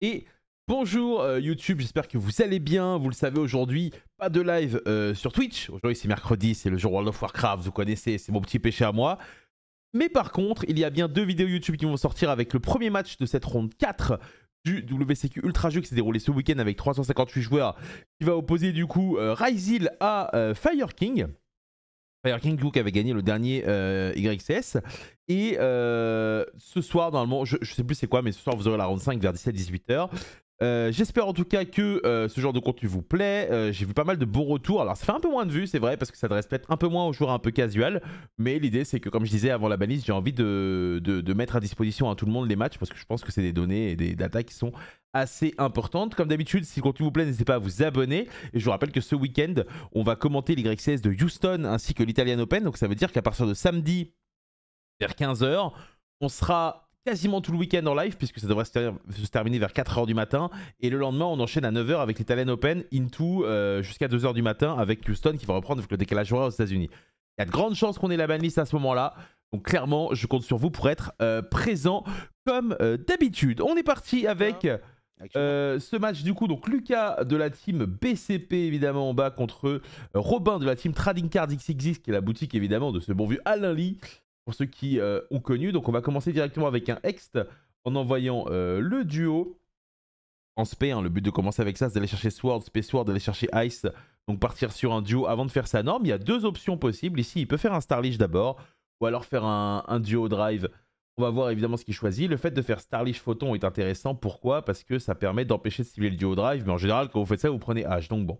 Et bonjour YouTube, j'espère que vous allez bien. Vous le savez, aujourd'hui, pas de live sur Twitch. Aujourd'hui, c'est mercredi, c'est le jour World of Warcraft, vous connaissez, c'est mon petit péché à moi. Mais par contre, il y a bien deux vidéos YouTube qui vont sortir avec le premier match de cette ronde 4 du WCQ Ultra Jeu qui s'est déroulé ce week-end avec 358 joueurs, qui va opposer du coup Ryzil à Fire King. Fire King qui avait gagné le dernier YCS. Et ce soir, normalement, je sais plus c'est quoi, mais ce soir vous aurez la round 5 vers 17-18h. J'espère en tout cas que ce genre de contenu vous plaît. J'ai vu pas mal de bons retours. Alors ça fait un peu moins de vues, c'est vrai, parce que ça s'adresse peut-être un peu moins aux joueurs un peu casual. Mais l'idée c'est que, comme je disais avant la balise, j'ai envie de mettre à disposition à tout le monde les matchs, parce que je pense que c'est des données et des data qui sont assez importantes. Comme d'habitude, si le contenu vous plaît, n'hésitez pas à vous abonner. Et je vous rappelle que ce week-end, on va commenter l'YCS de Houston ainsi que l'Italian Open. Donc ça veut dire qu'à partir de samedi vers 15h, on sera quasiment tout le week-end en live, puisque ça devrait se terminer vers 4h du matin. Et le lendemain, on enchaîne à 9h avec l'Italian Open, into jusqu'à 2h du matin avec Houston qui va reprendre avec le décalage horaire aux États-Unis. Il y a de grandes chances qu'on ait la banlist à ce moment-là. Donc clairement, je compte sur vous pour être présent comme d'habitude. On est parti avec ce match du coup. Donc Lucas de la team BCP évidemment en bas contre Robin de la team Trading Card XXX, qui est la boutique évidemment de ce bon vieux Alain Lee, pour ceux qui ont connu. Donc on va commencer directement avec un Hext en envoyant le duo en spé. Le but de commencer avec ça, c'est d'aller chercher Sword, Spé Sword, d'aller chercher Ice. Donc partir sur un duo avant de faire sa norme. Il y a deux options possibles. Ici, il peut faire un Starlish d'abord, ou alors faire un duo drive. On va voir évidemment ce qu'il choisit. Le fait de faire Starlish Photon est intéressant. Pourquoi? Parce que ça permet d'empêcher de cibler le duo drive. Mais en général, quand vous faites ça, vous prenez H. Donc bon,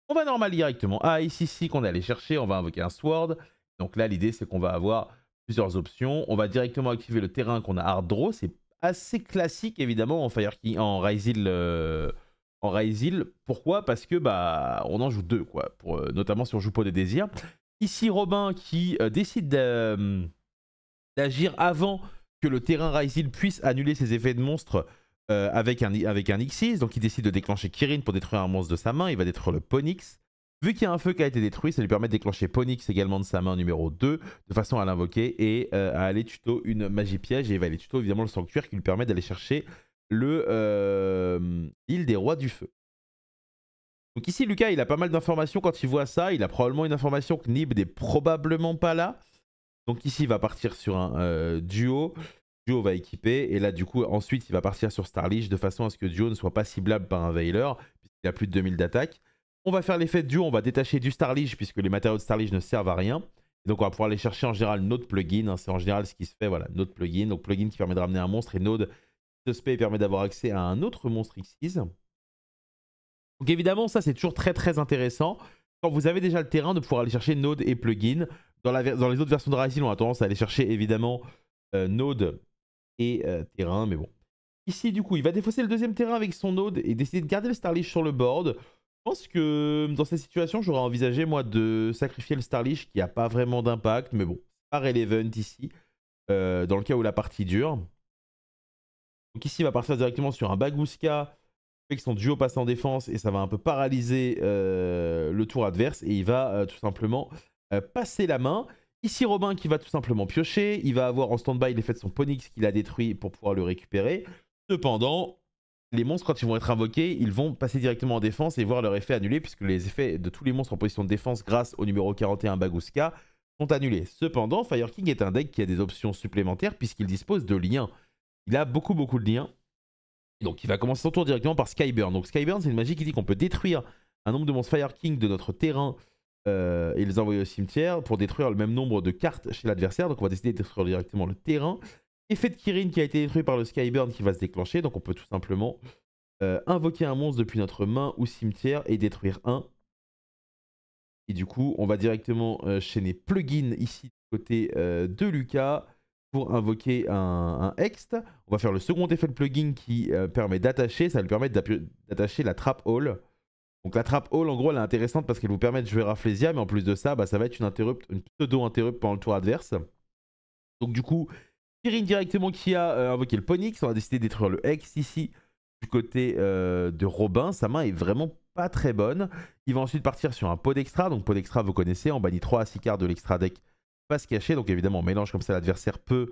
on va normal directement. Ice ici qu'on est allé chercher. On va invoquer un Sword. Donc là, l'idée, c'est qu'on va avoir plusieurs options. On va directement activer le terrain qu'on a hard draw. C'est assez classique évidemment en Fire King, en Ryzil. Pourquoi? Parce que bah on en joue deux, quoi. Notamment si on joue Pot de Désir. Ici Robin qui décide d'agir avant que le terrain Ryzil puisse annuler ses effets de monstre avec un X6. Donc il décide de déclencher Kirin pour détruire un monstre de sa main. Il va détruire le Ponyx. Vu qu'il y a un feu qui a été détruit, ça lui permet de déclencher Ponyx également de sa main numéro 2, de façon à l'invoquer et à aller tuto une magie piège. Et il va aller tuto évidemment le sanctuaire qui lui permet d'aller chercher l'île des rois du feu. Donc ici, Lucas, il a pas mal d'informations quand il voit ça. Il a probablement une information que Nib n'est probablement pas là. Donc ici, il va partir sur un duo. Duo va équiper. Et là, du coup, ensuite, il va partir sur Starlish de façon à ce que Duo ne soit pas ciblable par un Veiler, puisqu'il a plus de 2000 d'attaque. On va faire l'effet de duo, on va détacher du Starlish puisque les matériaux de Starlish ne servent à rien. Et donc on va pouvoir aller chercher en général Node plugin. C'est en général ce qui se fait, voilà, Node plugin. Donc plugin qui permet de ramener un monstre et Node de spé permet d'avoir accès à un autre monstre X6. Donc évidemment, ça c'est toujours très très intéressant. Quand vous avez déjà le terrain, de pouvoir aller chercher Node et plugin. Dans les autres versions de Ryzil, on a tendance à aller chercher évidemment Node et terrain, mais bon. Ici, du coup, il va défausser le deuxième terrain avec son Node et décider de garder le Starlish sur le board. Je pense que dans cette situation, j'aurais envisagé moi de sacrifier le Starlish qui n'a pas vraiment d'impact, mais bon, c'est pas relevant ici, dans le cas où la partie dure. Donc ici, il va partir directement sur un Bagouska, fait que son duo passe en défense et ça va un peu paralyser le tour adverse et il va tout simplement passer la main. Ici, Robin qui va tout simplement piocher, il va avoir en stand-by l'effet de son Ponyx qu'il a détruit pour pouvoir le récupérer. Cependant, les monstres, quand ils vont être invoqués, ils vont passer directement en défense et voir leur effet annulé, puisque les effets de tous les monstres en position de défense grâce au numéro 41 Bagouska sont annulés. Cependant, Fire King est un deck qui a des options supplémentaires puisqu'il dispose de liens. Il a beaucoup de liens. Donc il va commencer son tour directement par Skyburn. Donc Skyburn, c'est une magie qui dit qu'on peut détruire un nombre de monstres Fire King de notre terrain et les envoyer au cimetière pour détruire le même nombre de cartes chez l'adversaire. Donc on va décider de détruire directement le terrain. Effet de Kirin qui a été détruit par le Skyburn qui va se déclencher. Donc on peut tout simplement invoquer un monstre depuis notre main ou cimetière et détruire un. Et du coup, on va directement chaîner plugin ici du côté de Lucas pour invoquer un Hext. On va faire le second effet de plugin qui permet d'attacher. Ça va lui permettre d'attacher la Trap Hall. Donc la Trap Hall, en gros, elle est intéressante parce qu'elle vous permet de jouer Rafflesia, mais en plus de ça, bah, ça va être une pseudo-interrupt pendant le tour adverse. Donc du coup, Kirin directement qui a invoqué le Ponyx. On va décider de détruire le Hex ici du côté de Robin. Sa main est vraiment pas très bonne. Il va ensuite partir sur un pot d'extra. Donc pot d'extra, vous connaissez, on bannit 3 à 6 cartes de l'extra deck, pas se cacher. Donc évidemment, on mélange comme ça, l'adversaire peut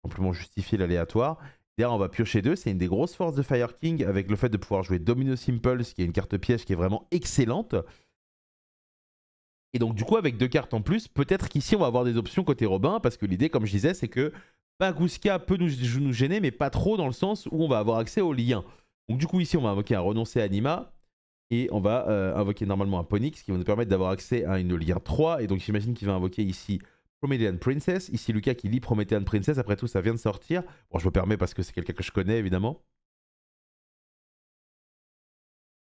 simplement justifier l'aléatoire. Derrière, on va piocher 2. C'est une des grosses forces de Fire King avec le fait de pouvoir jouer Domino Simple, ce qui est une carte piège qui est vraiment excellente. Et donc, du coup, avec 2 cartes en plus, peut-être qu'ici, on va avoir des options côté Robin, parce que l'idée, comme je disais, c'est que Bagooska peut nous gêner, mais pas trop dans le sens où on va avoir accès aux liens. Donc, du coup, ici, on va invoquer un renoncer Anima, et on va invoquer normalement un Ponyx qui va nous permettre d'avoir accès à une lien 3. Et donc, j'imagine qu'il va invoquer ici Promethean Princess. Ici, Lucas qui lit Promethean Princess. Après tout, ça vient de sortir. Bon, je me permets parce que c'est quelqu'un que je connais, évidemment.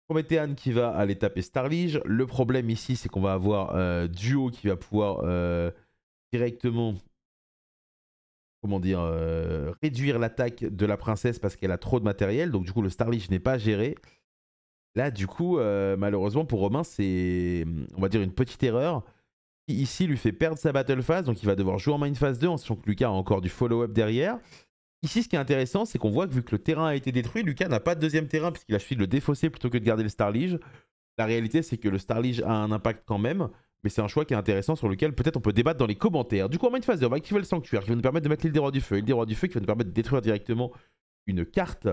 Promethean qui va aller taper Starlige. Le problème ici, c'est qu'on va avoir Duo qui va pouvoir directement, comment dire, réduire l'attaque de la princesse parce qu'elle a trop de matériel. Donc du coup, le Starlige n'est pas géré. Là, du coup, malheureusement pour Romain, c'est, on va dire, une petite erreur qui ici lui fait perdre sa battle phase. Donc il va devoir jouer en main phase 2 en sachant que Lucas a encore du follow-up derrière. Ici, ce qui est intéressant, c'est qu'on voit que vu que le terrain a été détruit, Lucas n'a pas de deuxième terrain puisqu'il a choisi de le défausser plutôt que de garder le Starlige. La réalité, c'est que le Starlige a un impact quand même, mais c'est un choix qui est intéressant sur lequel peut-être on peut débattre dans les commentaires. Du coup, en main phase 2, on va activer le Sanctuaire qui va nous permettre de mettre l'île des Rois du Feu. L'île des Rois du Feu qui va nous permettre de détruire directement une carte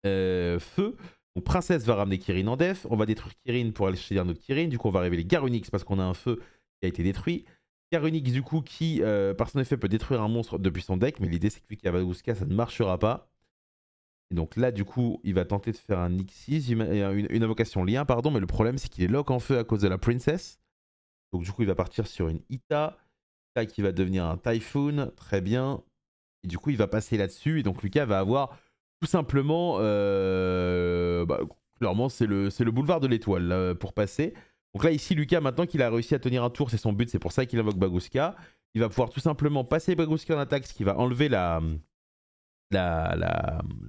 feu. Donc, Princesse va ramener Kirin en def. On va détruire Kirin pour aller chercher un autre Kirin. Du coup, on va révéler Garunix parce qu'on a un feu qui a été détruit. Garunix, du coup, qui, par son effet, peut détruire un monstre depuis son deck. Mais l'idée, c'est que vu qu'il y a Bagooska, ça ne marchera pas. Et donc là, du coup, il va tenter de faire un Nixis, une invocation lien, pardon. Mais le problème, c'est qu'il est lock en feu à cause de la Princess. Donc du coup, il va partir sur une Ita. Ita qui va devenir un Typhoon. Très bien. Et du coup, il va passer là-dessus. Et donc, Lucas va avoir tout simplement... clairement, c'est le boulevard de l'étoile pour passer. Donc là, ici, Lucas, maintenant qu'il a réussi à tenir un tour, c'est son but. C'est pour ça qu'il invoque Bagooska. Il va pouvoir tout simplement passer Bagooska en attaque, ce qui va enlever la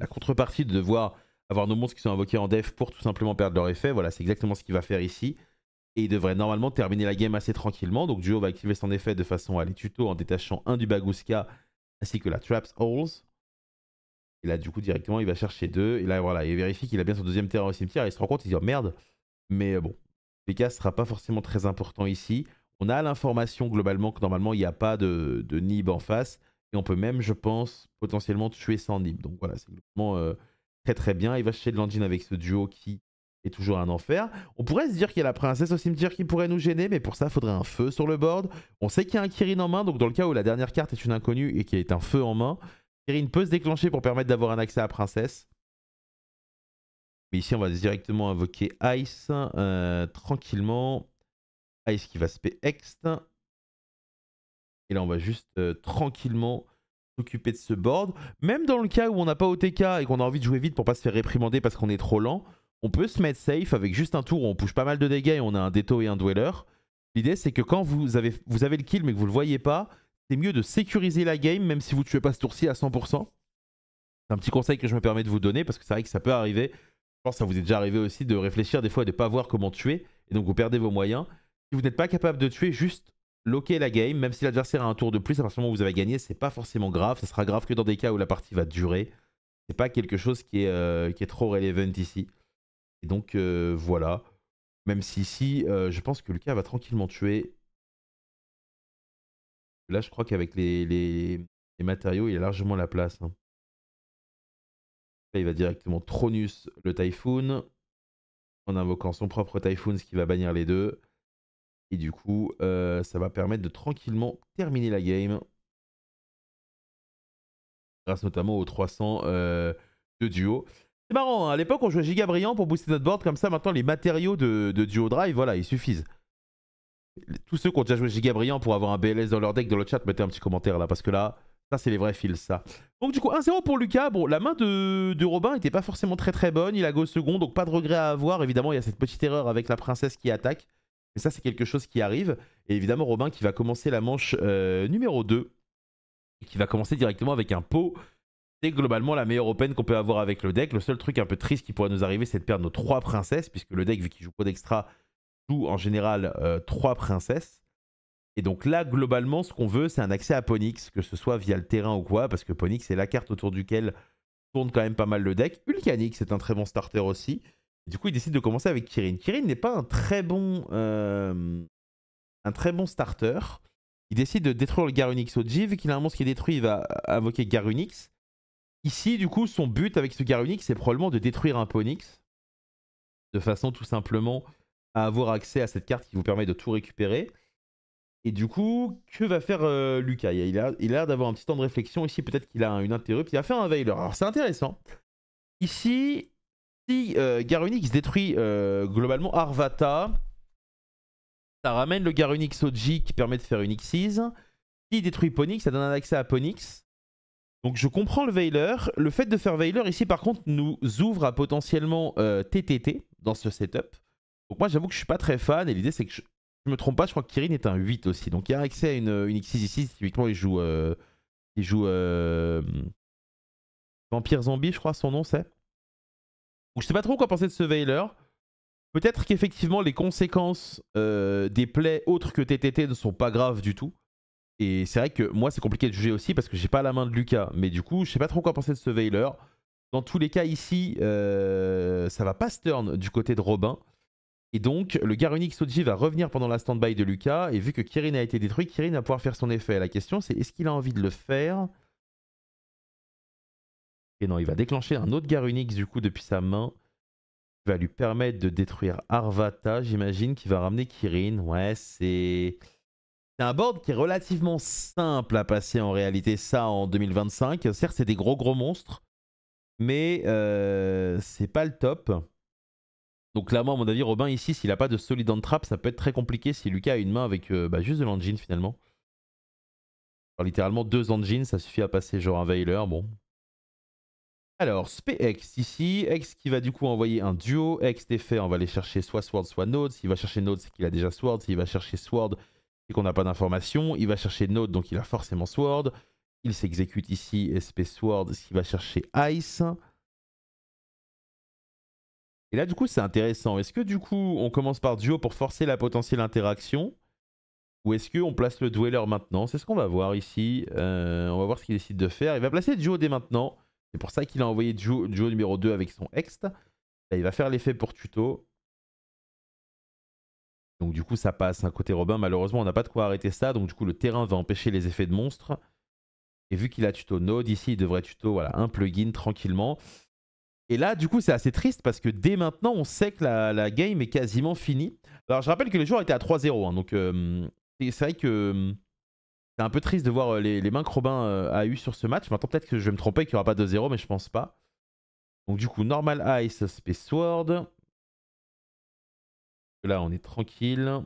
contrepartie de devoir avoir nos monstres qui sont invoqués en def pour tout simplement perdre leur effet. Voilà, c'est exactement ce qu'il va faire ici. Et il devrait normalement terminer la game assez tranquillement. Donc Duo va activer son effet de façon à aller tuto en détachant un du Bagooska ainsi que la Traps Holes. Et là, du coup, directement, il va chercher 2. Et là, voilà, il vérifie qu'il a bien son deuxième terrain au cimetière. Et il se rend compte, il se dit oh, merde. Mais bon, les cas, ce sera pas forcément très important ici. On a l'information globalement que normalement, il n'y a pas de Nib en face. Et on peut même, je pense, potentiellement tuer sans Nib. Donc voilà, c'est vraiment très très bien. Il va chercher de l'engine avec ce duo qui est toujours un enfer. On pourrait se dire qu'il y a la princesse au cimetière qui pourrait nous gêner, mais pour ça, il faudrait un feu sur le board. On sait qu'il y a un Kirin en main, donc dans le cas où la dernière carte est une inconnue et qu'il y a un feu en main, Kirin peut se déclencher pour permettre d'avoir un accès à la princesse. Mais ici, on va directement invoquer Ice tranquillement. Ice qui va spé Ext. Et là, on va juste tranquillement s'occuper de ce board. Même dans le cas où on n'a pas OTK et qu'on a envie de jouer vite pour pas se faire réprimander parce qu'on est trop lent, on peut se mettre safe avec juste un tour où on push pas mal de dégâts et on a un Déto et un Dweller. L'idée, c'est que quand vous avez le kill mais que vous le voyez pas, c'est mieux de sécuriser la game même si vous ne tuez pas ce tour-ci à 100%. C'est un petit conseil que je me permets de vous donner parce que c'est vrai que ça peut arriver. Je pense que ça vous est déjà arrivé aussi de réfléchir des fois et de ne pas voir comment tuer. Et donc vous perdez vos moyens. Si vous n'êtes pas capable de tuer, juste loquer la game. Même si l'adversaire a un tour de plus, à partir du moment où vous avez gagné, c'est pas forcément grave. Ça sera grave que dans des cas où la partie va durer. C'est pas quelque chose qui est trop relevant ici. Et donc voilà. Même si ici, je pense que Lucas va tranquillement tuer. Là, je crois qu'avec les matériaux, il a largement la place. Hein. Là, il va directement Tronus le Typhoon. En invoquant son propre Typhoon, ce qui va bannir les deux. Et du coup, ça va permettre de tranquillement terminer la game. Grâce notamment aux 300 de duo. C'est marrant, hein, à l'époque on jouait giga brillant pour booster notre board. Comme ça, maintenant les matériaux de duo drive, voilà, ils suffisent. Tous ceux qui ont déjà joué giga brillant pour avoir un BLS dans leur deck, dans le chat, mettez un petit commentaire là. Parce que là, ça c'est les vrais fils, ça. Donc du coup, 1-0 pour Lucas. Bon, la main de Robin n'était pas forcément très très bonne. Il a go second, donc pas de regret à avoir. Évidemment, il y a cette petite erreur avec la princesse qui attaque. Mais ça, c'est quelque chose qui arrive. Et évidemment, Robin qui va commencer la manche numéro 2. Et qui va commencer directement avec un pot. C'est globalement la meilleure open qu'on peut avoir avec le deck. Le seul truc un peu triste qui pourrait nous arriver, c'est de perdre nos 3 princesses. Puisque le deck, vu qu'il joue pas d'extra, joue en général 3 princesses. Et donc là, globalement, ce qu'on veut, c'est un accès à Ponyx, que ce soit via le terrain ou quoi, parce que Ponyx, c'est la carte autour duquel tourne quand même pas mal le deck. Ulcanix, c'est un très bon starter aussi. Et du coup, il décide de commencer avec Kirin. Kirin n'est pas un très bon starter. Il décide de détruire le Garunix au G. Vu qu'il a un monstre qui est détruit, il va invoquer Garunix. Ici, du coup, son but avec ce Garunix, c'est probablement de détruire un Ponyx. De façon tout simplement à avoir accès à cette carte qui vous permet de tout récupérer. Et du coup, que va faire Lucas? Il a l'air d'avoir un petit temps de réflexion. Ici, peut-être qu'il a une interrupt. Il va faire un Veiler. Alors, c'est intéressant. Ici, si Garunix détruit globalement Arvata, ça ramène le Garunix OG qui permet de faire une Xyz. S'il détruit Ponyx, ça donne un accès à Ponyx. Donc je comprends le Veiler. Le fait de faire Veiler ici, par contre, nous ouvre à potentiellement TTT dans ce setup. Donc moi, j'avoue que je suis pas très fan. Et l'idée, c'est que je me trompe pas, je crois que Kirin est un 8 aussi. Donc il y a accès à une Xyz ici. Typiquement, il joue Vampire Zombie, je crois, son nom c'est. Donc je sais pas trop quoi penser de ce Veiler. Peut-être qu'effectivement, les conséquences des plays autres que TTT ne sont pas graves du tout. Et c'est vrai que moi, c'est compliqué de juger aussi parce que j'ai pas la main de Lucas. Mais du coup, je sais pas trop quoi penser de ce Veiler. Dans tous les cas, ici, ça va pas se turn du côté de Robin. Et donc, le Garunix OG va revenir pendant la stand-by de Lucas. Et vu que Kirin a été détruit, Kirin va pouvoir faire son effet. La question, c'est est-ce qu'il a envie de le faire? Et non, il va déclencher un autre Garunix du coup depuis sa main. Qui va lui permettre de détruire Arvata, j'imagine, qui va ramener Kirin. Ouais, c'est un board qui est relativement simple à passer en réalité, ça en 2025. Certes, c'est des gros monstres, mais c'est pas le top. Donc clairement, à mon avis, Robin, ici, s'il a pas de solid on trap, ça peut être très compliqué si Lucas a une main avec juste de l'engine finalement. Alors, littéralement 2 engines, ça suffit à passer genre un Veiler, bon. Alors, SPX ici, X qui va du coup envoyer un duo. X d'effet, on va aller chercher soit Sword, soit Node. S'il va chercher Node, c'est qu'il a déjà Sword. S'il va chercher Sword, c'est qu'on n'a pas d'informations. Il va chercher Node, donc il a forcément Sword. Il s'exécute ici, SP Sword, s'il va chercher Ice. Et là, du coup, c'est intéressant. Est-ce que du coup, on commence par duo pour forcer la potentielle interaction? Ou est-ce qu'on place le Dweller maintenant? C'est ce qu'on va voir ici. On va voir ce qu'il décide de faire. Il va placer duo dès maintenant. C'est pour ça qu'il a envoyé duo numéro 2 avec son Ext. Là, il va faire l'effet pour tuto. Donc du coup, ça passe. Un côté Robin, malheureusement, on n'a pas de quoi arrêter ça. Donc du coup, le terrain va empêcher les effets de monstres. Et vu qu'il a tuto Node, ici, il devrait tuto voilà, un plugin tranquillement. Et là, du coup, c'est assez triste parce que dès maintenant, on sait que la game est quasiment finie. Alors, je rappelle que les joueurs étaient à 3-0. Hein, donc, c'est vrai que c'est un peu triste de voir les mains que Robin a eues sur ce match. Maintenant, peut-être que je vais me tromper et qu'il n'y aura pas 2-0, mais je pense pas. Donc, du coup, normal ice, space sword. Là, on est tranquille.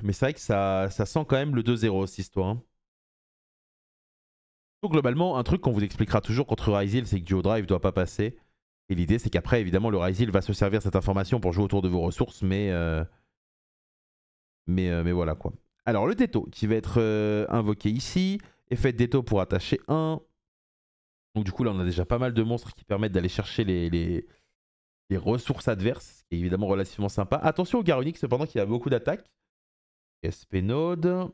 Mais c'est vrai que ça sent quand même le 2-0, cette histoire. Hein. Donc, globalement, un truc qu'on vous expliquera toujours contre Ryzeal, c'est que Duo Drive ne doit pas passer. Et l'idée, c'est qu'après, évidemment, le Ryzeal va se servir de cette information pour jouer autour de vos ressources, mais voilà quoi. Alors, le Teto qui va être invoqué ici. Effet de Teto pour attacher 1. Donc, du coup, là, on a déjà pas mal de monstres qui permettent d'aller chercher les ressources adverses, ce qui est évidemment relativement sympa. Attention au Garunix, cependant, qui a beaucoup d'attaques. SP Node.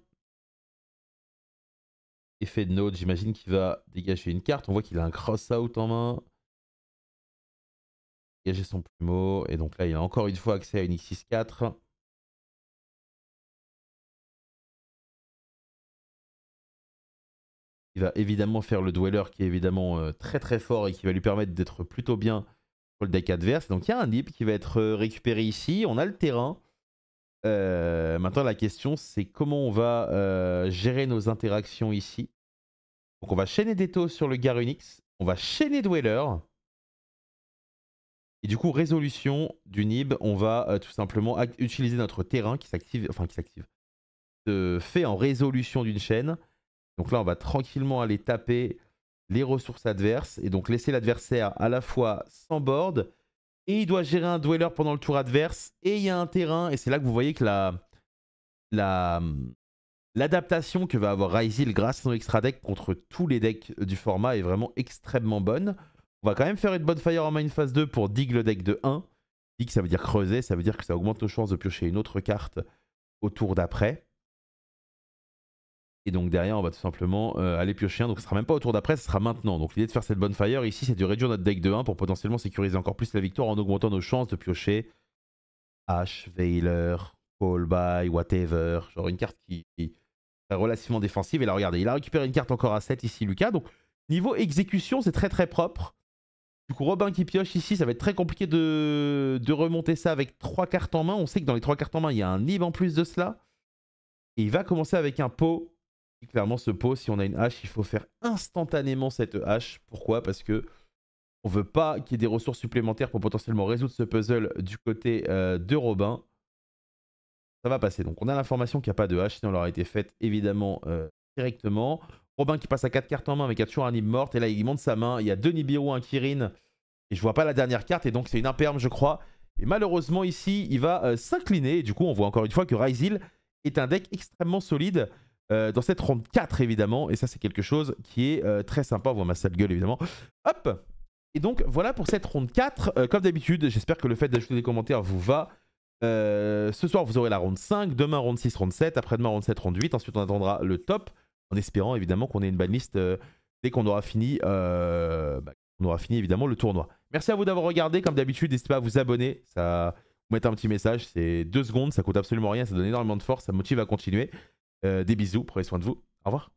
Effet de Node, j'imagine qu'il va dégager une carte. On voit qu'il a un cross-out en main. Dégager son plumeau. Et donc là, il a encore une fois accès à une X64. Il va évidemment faire le Dweller qui est évidemment très très fort et qui va lui permettre d'être plutôt bien pour le deck adverse. Donc il y a un nib qui va être récupéré ici. On a le terrain. Maintenant la question c'est comment on va gérer nos interactions ici. Donc on va chaîner des taux sur le Garunix. On va chaîner Dweller. Et du coup résolution du nib. On va tout simplement utiliser notre terrain qui s'active. Enfin qui s'active. Se fait en résolution d'une chaîne. Donc là, on va tranquillement aller taper les ressources adverses et donc laisser l'adversaire à la fois sans board et il doit gérer un dweller pendant le tour adverse et il y a un terrain et c'est là que vous voyez que l'adaptation que va avoir Ryzeal grâce à son extra deck contre tous les decks du format est vraiment extrêmement bonne. On va quand même faire une bonfire en main phase 2 pour dig le deck de 1. Dig ça veut dire creuser, ça veut dire que ça augmente nos chances de piocher une autre carte au tour d'après. Et donc derrière, on va tout simplement aller piocher un. Donc ce sera même pas au tour d'après, ce sera maintenant. Donc l'idée de faire cette bonfire ici, c'est de réduire notre deck de 1 pour potentiellement sécuriser encore plus la victoire en augmentant nos chances de piocher H, Veiler, Callby, whatever. Genre une carte qui est relativement défensive. Et là, regardez, il a récupéré une carte encore à 7 ici, Lucas. Donc Niveau exécution, c'est très très propre. Du coup, Robin qui pioche ici, ça va être très compliqué de remonter ça avec 3 cartes en main. On sait que dans les 3 cartes en main, il y a un nib en plus de cela. Et il va commencer avec un pot. Et clairement, ce pot, si on a une hache, il faut faire instantanément cette hache. Pourquoi? Parce que on veut pas qu'il y ait des ressources supplémentaires pour potentiellement résoudre ce puzzle du côté de Robin. Ça va passer. Donc on a l'information qu'il n'y a pas de hache, sinon elle aurait été faite évidemment directement. Robin qui passe à 4 cartes en main, mais qui a toujours un nib morte. Et là, il monte sa main. Il y a 2 Nibiru, un Kirin. Et je vois pas la dernière carte. Et donc, c'est une imperme, je crois. Et malheureusement, ici, il va s'incliner. Et du coup, on voit encore une fois que Ryzeal est un deck extrêmement solide dans cette ronde 4, évidemment. Et ça, c'est quelque chose qui est très sympa. On voit ma sale gueule, évidemment. Hop! Et donc, voilà pour cette ronde 4. Comme d'habitude, j'espère que le fait d'ajouter des commentaires vous va. Ce soir, vous aurez la ronde 5. Demain, ronde 6, ronde 7. Après-demain, ronde 7, ronde 8. Ensuite, on attendra le top. En espérant évidemment qu'on ait une banlist dès qu'on aura fini, évidemment le tournoi. Merci à vous d'avoir regardé. Comme d'habitude, n'hésitez pas à vous abonner. Ça, vous mettez un petit message, c'est 2 secondes, ça coûte absolument rien, ça donne énormément de force, ça me motive à continuer. Des bisous, prenez soin de vous. Au revoir.